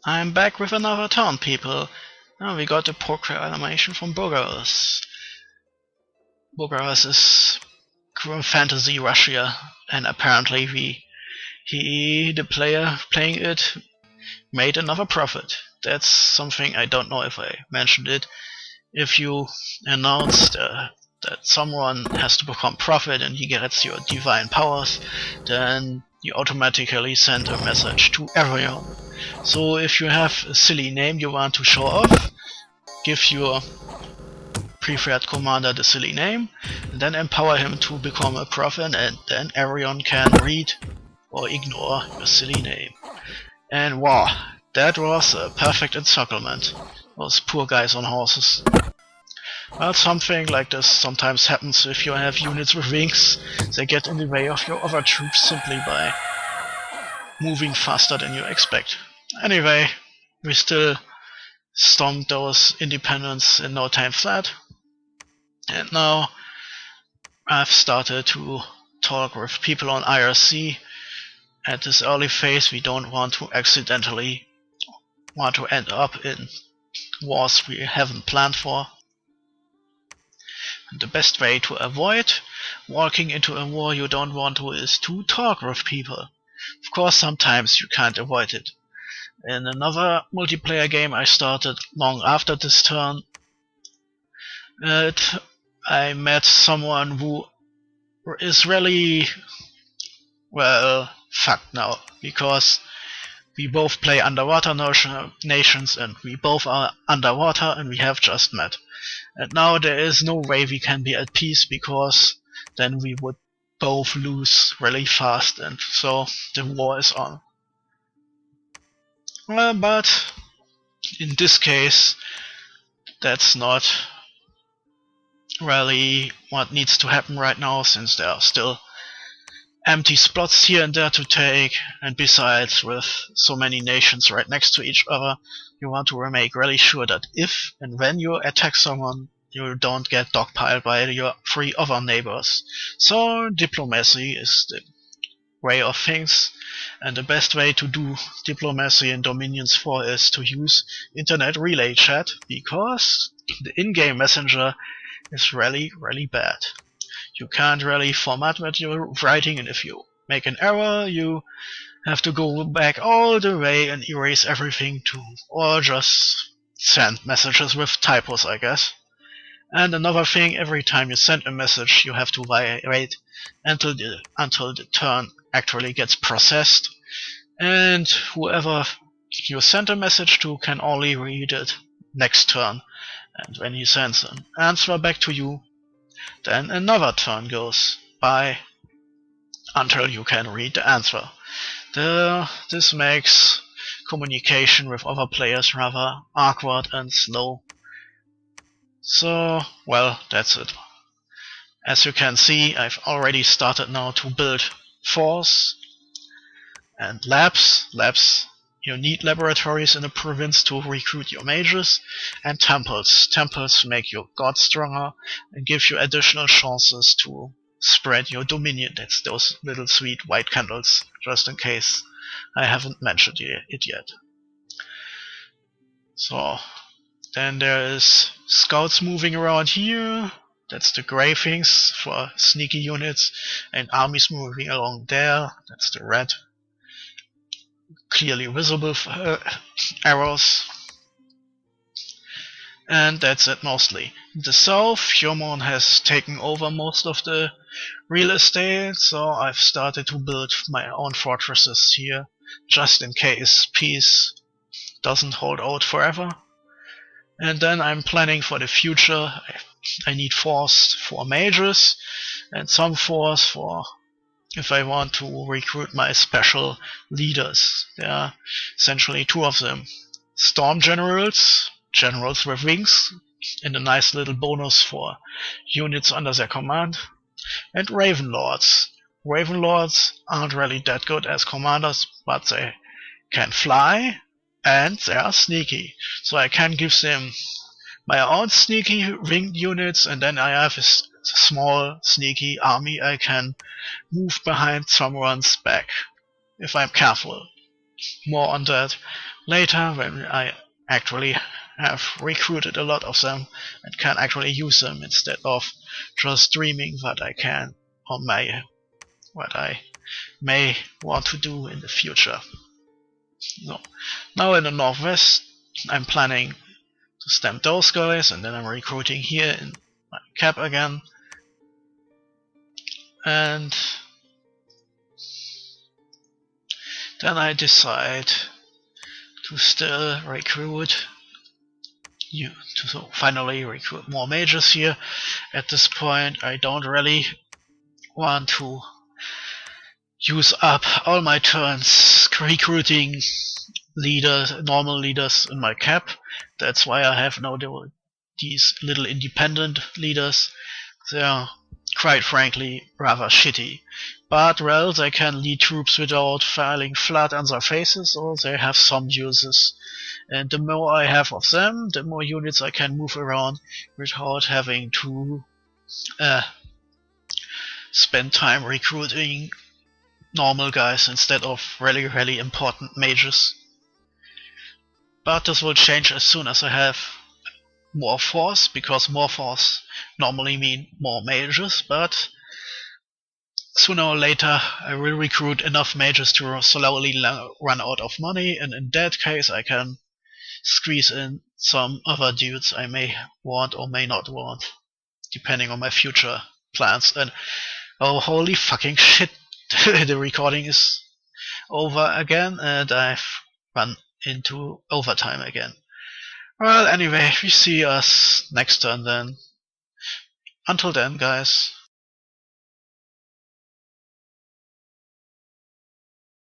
I'm back with another turn, people. Now we got a poker animation from Bogarus. Bogarus is fantasy Russia, and apparently the player playing it made another profit. That's something I don't know if I mentioned it. If you announce that someone has to become prophet and he gets your divine powers, then you automatically send a message to everyone. So if you have a silly name you want to show off, give your preferred commander the silly name, and then empower him to become a prophet, and then everyone can read or ignore your silly name. And wow, that was a perfect encirclement. Those poor guys on horses. Well, something like this sometimes happens if you have units with wings. They get in the way of your other troops simply by moving faster than you expect. Anyway, we still stormed those independents in no time flat. And now I've started to talk with people on IRC. At this early phase we don't want to accidentally end up in wars we haven't planned for. And the best way to avoid walking into a war you don't want to is to talk with people. Of course sometimes you can't avoid it. In another multiplayer game I started long after this turn, I met someone who is really, well, fucked now, because we both play underwater nations and we both are underwater and we have just met. And now there is no way we can be at peace, because then we would both lose really fast, and so the war is on. But in this case that's not really what needs to happen right now, since there are still empty spots here and there to take, and besides, with so many nations right next to each other, you want to make really sure that if and when you attack someone, you don't get dogpiled by your 3 other neighbors. So diplomacy is the way of things, and the best way to do diplomacy in Dominions 4 is to use internet relay chat, because the in-game messenger is really bad. You can't really format what you're writing, and if you make an error you have to go back all the way and erase everything or just send messages with typos, I guess. And another thing, every time you send a message you have to wait until the turn actually gets processed, and whoever you send a message to can only read it next turn, and when he sends an answer back to you, then another turn goes by until you can read the answer. This makes communication with other players rather awkward and slow. So, well, that's it. As you can see, I've already started now to build forts and labs. You need laboratories in a province to recruit your mages, and temples. Temples make your gods stronger and give you additional chances to spread your dominion. That's those little sweet white candles, just in case I haven't mentioned it yet. So then there is scouts moving around here. That's the gray things for sneaky units, and armies moving along there. That's the red, clearly visible arrows. And that's it mostly. In the south, Fjormon has taken over most of the real estate, so I've started to build my own fortresses here, just in case peace doesn't hold out forever. And then I'm planning for the future. I need force for mages, and some force for if I want to recruit my special leaders. There are essentially 2 of them. Storm generals, generals with wings, and a nice little bonus for units under their command. And Raven Lords. Raven Lords aren't really that good as commanders, but they can fly and they are sneaky. So I can give them my own sneaky winged units, and then I have a small sneaky army I can move behind someone's back if I'm careful. more on that later when I actually have recruited a lot of them and can actually use them instead of just dreaming what I can or what I may want to do in the future. No. Now in the northwest, I'm planning to stamp those guys, and then I'm recruiting here in my cap again. And then I decide to still recruit so finally recruit more mages here. At this point, I don't really want to use up all my turns recruiting normal leaders in my cap. That's why I have now these little independent leaders. They are, quite frankly, rather shitty. But, well, they can lead troops without falling flat on their faces, or they have some uses. And the more I have of them, the more units I can move around without having to spend time recruiting normal guys instead of really important mages. But this will change as soon as I have more force, because more force normally mean more mages, but sooner or later I will recruit enough mages to slowly run out of money, and in that case I can squeeze in some other dudes I may want or may not want, depending on my future plans. And oh, holy fucking shit, the recording is over again and I've run into overtime again. Well, anyway, we see us next turn then. Until then, guys.